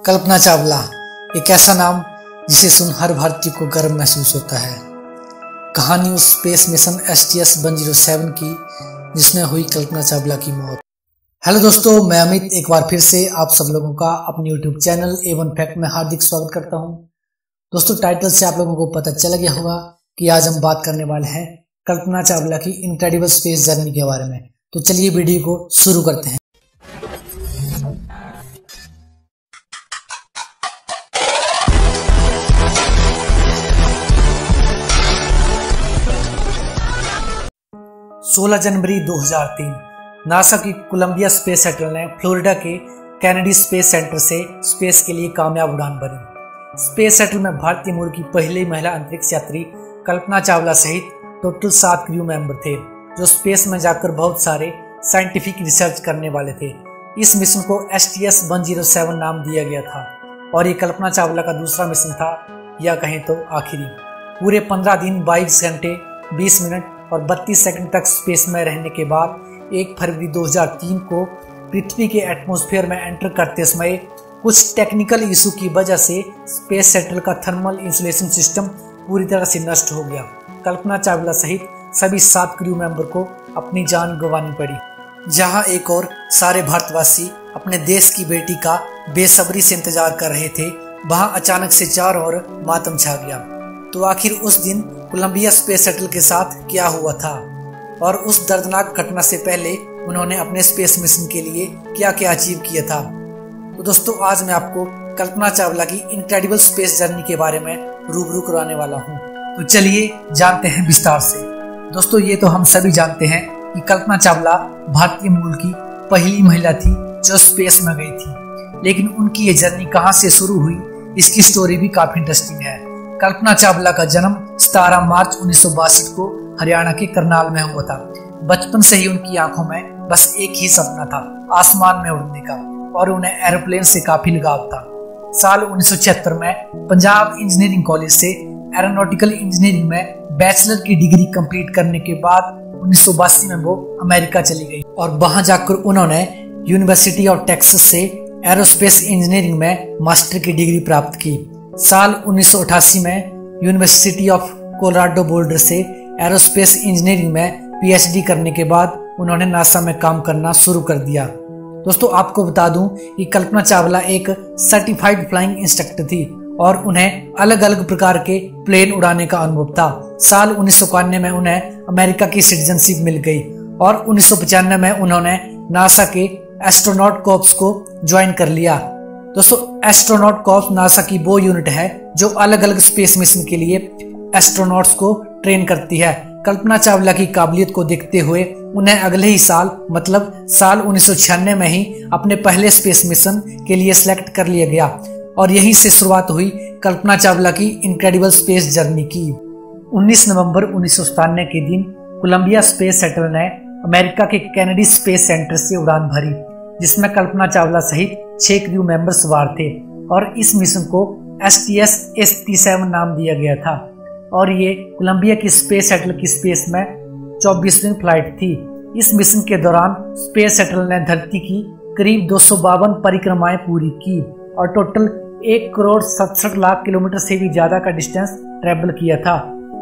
कल्पना चावला एक ऐसा नाम जिसे सुन हर भारतीय को गर्व महसूस होता है। कहानी उस स्पेस मिशन STS-107 की जिसमें हुई कल्पना चावला की मौत। हेलो दोस्तों, मैं अमित एक बार फिर से आप सब लोगों का अपने YouTube चैनल A1 फैक्ट में हार्दिक स्वागत करता हूं। दोस्तों, टाइटल से आप लोगों को पता चल गया होगा कि आज हम बात करने वाले हैं कल्पना चावला की इनक्रेडिबल स्पेस जर्नी के बारे में। तो चलिए वीडियो को शुरू करते हैं। जनवरी 2003 नासा की कोलंबिया स्पेस शटल ने फ्लोरिडा के कैनेडी स्पेस सेंटर से स्पेस के लिए कामयाब उड़ान भरी। स्पेस शटल में भारतीय मूल की पहली महिला अंतरिक्ष यात्री कल्पना चावला सहित टोटल 7 क्रू मेंबर थे, जो स्पेस में जाकर बहुत सारे साइंटिफिक रिसर्च करने वाले थे। इस मिशन को STS-107 नाम दिया गया था और ये कल्पना चावला का दूसरा मिशन था, या कहें तो आखिरी। पूरे 15 दिन 22 घंटे 20 मिनट और 32 सेकंड तक स्पेस में रहने के बाद 1 फरवरी 2003 को पृथ्वी के एटमॉस्फेयर में एंटर करते समय कुछ टेक्निकल इशू की वजह से स्पेस शटल का थर्मल इंसुलेशन सिस्टम पूरी तरह से नष्ट हो गया। कल्पना चावला सहित सभी 7 क्रू मेंबर को अपनी जान गंवानी पड़ी। जहां एक और सारे भारतवासी अपने देश की बेटी का बेसब्री से इंतजार कर रहे थे, वहां अचानक से चारों ओर मातम छा गया। तो आखिर उस दिन कोलंबिया स्पेस शटल के साथ क्या हुआ था और उस दर्दनाक घटना से पहले उन्होंने अपने स्पेस मिशन के लिए क्या क्या अचीव किया था। तो दोस्तों, आज मैं आपको कल्पना चावला की इनक्रेडिबल स्पेस जर्नी के बारे में रूबरू करवाने वाला हूं। तो चलिए जानते हैं विस्तार से। दोस्तों, ये तो हम सभी जानते हैं कि कल्पना चावला भारतीय मूल की पहली महिला थी जो स्पेस में गई थी, लेकिन उनकी ये जर्नी कहां से शुरू हुई, इसकी स्टोरी भी काफी इंटरेस्टिंग है। कल्पना चावला का जन्म 17 मार्च 1962 को हरियाणा के करनाल में हुआ था। बचपन से ही उनकी आंखों में बस एक ही सपना था, आसमान में उड़ने का, और उन्हें एरोप्लेन से काफी लगाव था। साल 1976 में पंजाब इंजीनियरिंग कॉलेज से एरोनॉटिकल इंजीनियरिंग में बैचलर की डिग्री कंप्लीट करने के बाद 1982 में वो अमेरिका चली गई और वहां जाकर उन्होंने यूनिवर्सिटी ऑफ टेक्सास से एरोस्पेस इंजीनियरिंग में मास्टर की डिग्री प्राप्त की। साल 1988 में यूनिवर्सिटी ऑफ कोलोराडो बोल्डर से एरोस्पेस इंजीनियरिंग में PhD करने के बाद उन्होंने नासा में काम करना शुरू कर दिया। दोस्तों, आपको बता दूं कि कल्पना चावला एक सर्टिफाइड फ्लाइंग इंस्ट्रक्टर थी और उन्हें अलग अलग प्रकार के प्लेन उड़ाने का अनुभव था। साल 1991 में उन्हें अमेरिका की सिटीजनशिप मिल गई और 1995 में उन्होंने नासा के एस्ट्रोनॉट कॉर्प्स को ज्वाइन कर लिया। दोस्तों, एस्ट्रोनॉट कॉर्प्स नासा की वो यूनिट है जो अलग अलग स्पेस मिशन के लिए एस्ट्रोनॉट्स को ट्रेन करती है। कल्पना चावला की काबिलियत को देखते हुए उन्हें अगले ही साल मतलब साल 1996 में ही अपने पहले स्पेस मिशन के लिए सिलेक्ट कर लिया गया और यहीं से शुरुआत हुई कल्पना चावला की इनक्रेडिबल स्पेस जर्नी की। 19 नवंबर 1997 के दिन कोलंबिया स्पेस शटल ने अमेरिका के कैनेडी स्पेस सेंटर से उड़ान भरी, जिसमें कल्पना चावला सहित 6 क्रू मेंबर सवार थे और इस मिशन को STS-87 नाम दिया गया था और ये कोलंबिया की स्पेस शटल की स्पेस में 24वीं फ्लाइट थी। इस मिशन के दौरान स्पेस शटल ने धरती की करीब 252 परिक्रमाएं पूरी की और टोटल 1,67,00,000 किलोमीटर से भी ज्यादा का डिस्टेंस ट्रेवल किया था।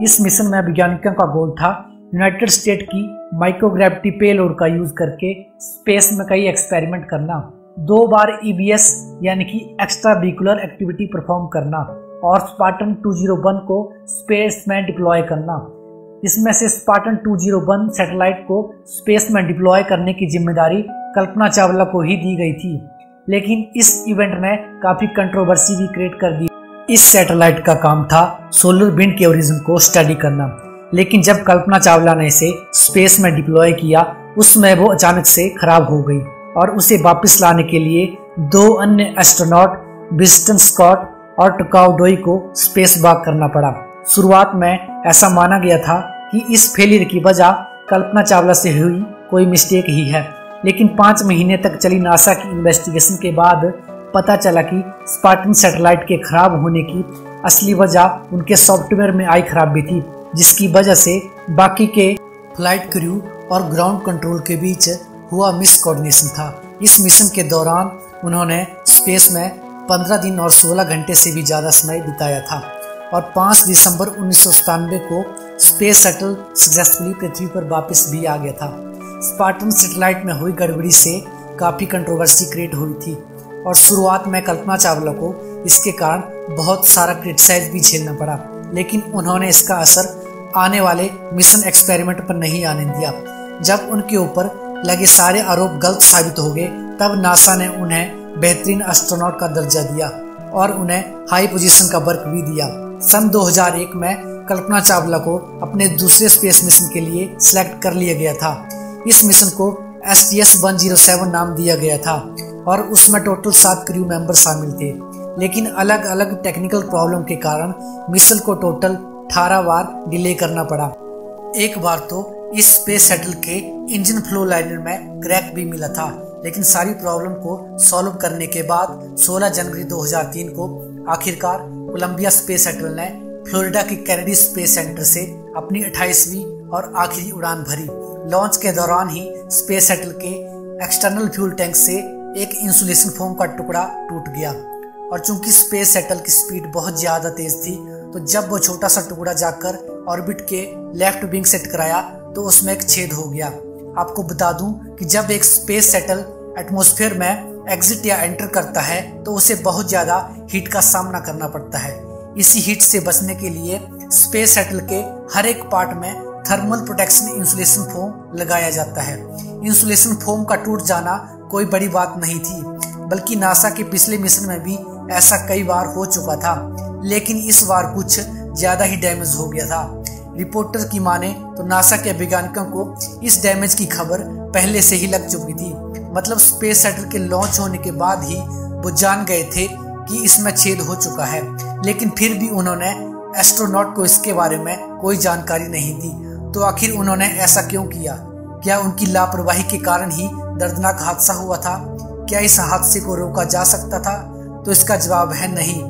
इस मिशन में वैज्ञानिकों का गोल था यूनाइटेड स्टेट की माइक्रोग्रेविटी पेलोड का यूज करके स्पेस में कई एक्सपेरिमेंट करना, 2 बार EVS यानी कि एक्स्ट्रा व्हीकुलर एक्टिविटी परफॉर्म करना और स्पार्टन 201 को स्पेस में डिप्लॉय करना। इसमें से स्पार्टन 201 सैटेलाइट को स्पेस में डिप्लॉय करने की जिम्मेदारी कल्पना चावला को ही दी गई थी, लेकिन इस इवेंट ने काफी कंट्रोवर्सी भी क्रिएट कर दी। इस सैटेलाइट का काम था सोलर विंड के ओरिजिन को स्टडी करना, लेकिन जब कल्पना चावला ने इसे स्पेस में डिप्लॉय किया उसमें वो अचानक से खराब हो गई और उसे वापस लाने के लिए 2 अन्य एस्ट्रोनॉट विंस्टन स्कॉट और टकाउ डोई को स्पेस वॉक करना पड़ा। शुरुआत में ऐसा माना गया था कि इस फेलियर की वजह कल्पना चावला से हुई कोई मिस्टेक ही है, लेकिन 5 महीने तक चली नासा की इन्वेस्टिगेशन के बाद पता चला कि स्पार्टन सैटेलाइट के खराब होने की असली वजह उनके सॉफ्टवेयर में आई खराबी थी, जिसकी वजह से बाकी के फ्लाइट क्रू और ग्राउंड कंट्रोल के बीच हुआ मिस कोऑर्डिनेशन था। इस मिशन के दौरान उन्होंने स्पेस में 15 दिन और 16 घंटे से भी ज़्यादा समय बिताया था और 5 दिसंबर 1997 को स्पेस शटल सक्सेसफुली पृथ्वी पर वापस भी आ गया था। स्पार्टन सैटेलाइट में हुई गड़बड़ी से काफ़ी कंट्रोवर्सी क्रिएट हुई थी और शुरुआत में कल्पना चावला को इसके कारण बहुत सारा क्रिटिसाइज भी झेलना पड़ा, लेकिन उन्होंने इसका असर आने वाले मिशन एक्सपेरिमेंट पर नहीं आने दिया। जब उनके ऊपर लगे सारे आरोप गलत साबित हो गए, तब नासा ने उन्हें बेहतरीन एस्ट्रोनॉट का दर्जा दिया और उन्हें हाई पोजीशन का वर्क भी दिया। सन 2001 में कल्पना चावला को अपने दूसरे स्पेस मिशन के लिए सिलेक्ट कर लिया गया था। इस मिशन को STS-107 नाम दिया गया था और उसमें टोटल 7 क्रू मेंबर शामिल थे, लेकिन अलग अलग टेक्निकल प्रॉब्लम के कारण मिशन को टोटल 18 बार डिले करना पड़ा। एक बार तो इस स्पेस शटल के इंजन फ्लो लाइनर में क्रैक भी मिला था, लेकिन सारी प्रॉब्लम को सॉल्व करने के बाद 16 जनवरी 2003 को आखिरकार कोलंबिया स्पेस शटल ने फ्लोरिडा के कैनेडी स्पेस सेंटर से अपनी 28वीं और आखिरी उड़ान भरी। लॉन्च के दौरान ही स्पेस शटल के एक्सटर्नल फ्यूल टैंक से एक इंसुलेशन फोम का टुकड़ा टूट गया और चूंकि स्पेस शटल की स्पीड बहुत ज्यादा तेज थी, तो जब वो छोटा सा टुकड़ा जाकर ऑर्बिट के लेफ्ट विंग से टकराया तो उसमें एक छेद हो गया। आपको बता दूं कि जब एक स्पेस शटल एटमॉस्फेयर में एग्जिट या एंटर करता है तो उसे बहुत ज्यादा हीट का सामना करना पड़ता है। इसी हीट से बचने के लिए स्पेस शटल के हर एक पार्ट में थर्मल प्रोटेक्शन इंसुलेशन फोम लगाया जाता है। इंसुलेशन फोम का टूट जाना कोई बड़ी बात नहीं थी, बल्कि नासा के पिछले मिशन में भी ऐसा कई बार हो चुका था, लेकिन इस बार कुछ ज्यादा ही डैमेज हो गया था। रिपोर्टर की माने तो नासा के वैज्ञानिकों को इस डैमेज की खबर पहले से ही लग चुकी थी। मतलब स्पेस शटल के लॉन्च होने के बाद ही वो जान गए थे कि इसमें छेद हो चुका है, लेकिन फिर भी उन्होंने एस्ट्रोनॉट को इसके बारे में कोई जानकारी नहीं दी। तो आखिर उन्होंने ऐसा क्यों किया? क्या उनकी लापरवाही के कारण ही दर्दनाक हादसा हुआ था? क्या इस हादसे को रोका जा सकता था? तो इसका जवाब है नहीं।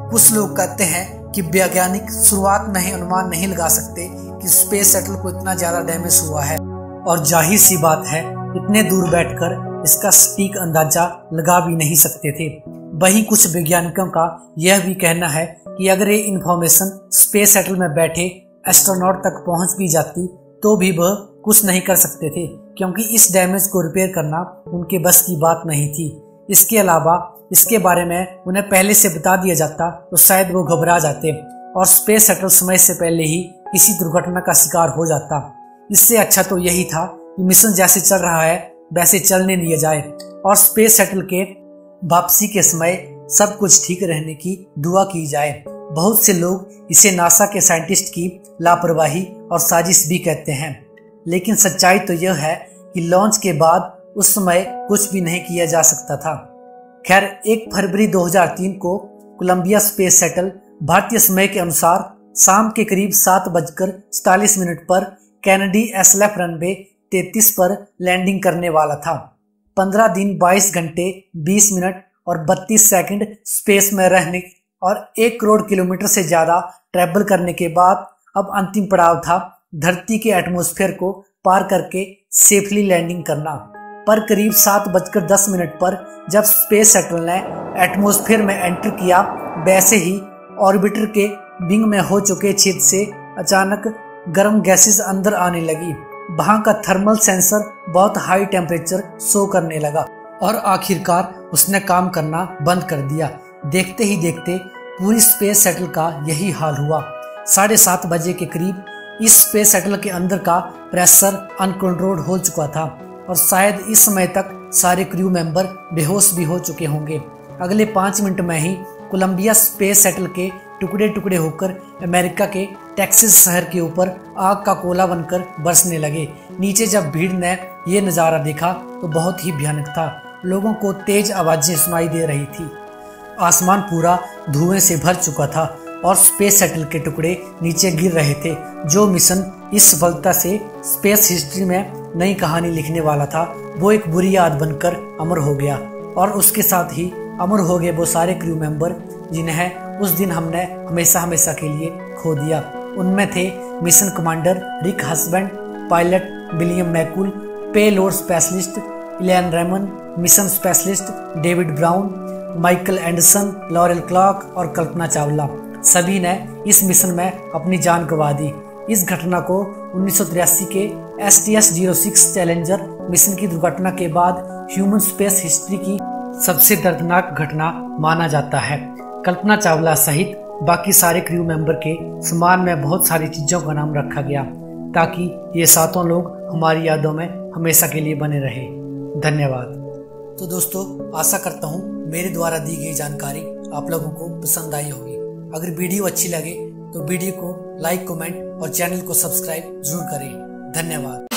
कुछ लोग कहते हैं कि वैज्ञानिक शुरुआत में ही अनुमान नहीं लगा सकते कि स्पेस शटल को इतना ज्यादा डैमेज हुआ है, और जाहिर सी बात है इतने दूर बैठकर इसका सटीक अंदाजा लगा भी नहीं सकते थे। वहीं कुछ वैज्ञानिकों का यह भी कहना है कि अगर ये इंफॉर्मेशन स्पेस शटल में बैठे एस्ट्रोनॉट तक पहुंच भी जाती तो भी वह कुछ नहीं कर सकते थे, क्योंकि इस डैमेज को रिपेयर करना उनके बस की बात नहीं थी। इसके अलावा इसके बारे में उन्हें पहले से बता दिया जाता तो शायद वो घबरा जाते और स्पेस शटल समय से पहले ही किसी दुर्घटना का शिकार हो जाता। इससे अच्छा तो यही था कि मिशन जैसे चल रहा है वैसे चलने दिया जाए और स्पेस शटल के वापसी के समय सब कुछ ठीक रहने की दुआ की जाए। बहुत से लोग इसे नासा के साइंटिस्ट की लापरवाही और साजिश भी कहते हैं, लेकिन सच्चाई तो यह है कि लॉन्च के बाद उस समय कुछ भी नहीं किया जा सकता था। खैर, 1 फरवरी 2003 को कोलंबिया स्पेस शटल भारतीय समय के अनुसार शाम के करीब 7:47 पर कैनेडी SLF रनवे 33 पर लैंडिंग करने वाला था। 15 दिन 22 घंटे 20 मिनट और 32 सेकंड स्पेस में रहने और 1 करोड़ किलोमीटर से ज्यादा ट्रैवल करने के बाद अब अंतिम पड़ाव था धरती के एटमॉस्फेयर को पार करके सेफली लैंडिंग करना। पर करीब 7:10 पर जब स्पेस शटल ने एटमॉस्फेयर में एंटर किया, वैसे ही ऑर्बिटर के विंग में हो चुके छेद से अचानक गर्म गैसेस अंदर आने लगी। वहां का थर्मल सेंसर बहुत हाई टेम्परेचर शो करने लगा और आखिरकार उसने काम करना बंद कर दिया। देखते ही देखते पूरी स्पेस शटल का यही हाल हुआ। 7:30 बजे के करीब इस स्पेस शटल के अंदर का प्रेशर अनकंट्रोल्ड हो चुका था और शायद इस समय तक सारे क्रू मेंबर बेहोश भी हो चुके होंगे। अगले 5 मिनट में ही कोलंबिया स्पेस शटल के टुकड़े टुकड़े होकर अमेरिका के टेक्सास शहर के ऊपर आग का कोला बनकर बरसने लगे। नीचे जब भीड़ ने यह नज़ारा देखा तो बहुत ही भयानक था। लोगों को तेज आवाजें सुनाई दे रही थी। आसमान पूरा धुएं से भर चुका था और स्पेस शटल के टुकड़े नीचे गिर रहे थे। जो मिशन इस सफलता से स्पेस हिस्ट्री में नई कहानी लिखने वाला था, वो एक बुरी याद बनकर अमर हो गया और उसके साथ ही अमर हो गए वो सारे क्रू मेंबर जिन्हें उस दिन हमने हमेशा हमेशा के लिए खो दिया। उनमें थे mission commander Rick Husband, pilot William McCool, payload specialist Ilan Ramon, mission specialist David Brown, Michael Anderson, Laurel Clark और कल्पना चावला सभी ने इस मिशन में अपनी जान गंवा दी। इस घटना को 1983 के STS-06 चैलेंजर मिशन की दुर्घटना के बाद ह्यूमन स्पेस हिस्ट्री की सबसे दर्दनाक घटना माना जाता है। कल्पना चावला सहित बाकी सारे क्रू मेंबर के सम्मान में बहुत सारी चीजों का नाम रखा गया ताकि ये सातों लोग हमारी यादों में हमेशा के लिए बने रहे। धन्यवाद। तो दोस्तों, आशा करता हूँ मेरे द्वारा दी गई जानकारी आप लोगों को पसंद आई होगी। अगर वीडियो अच्छी लगे तो वीडियो को लाइक, कमेंट और चैनल को सब्सक्राइब जरूर करें। धन्यवाद।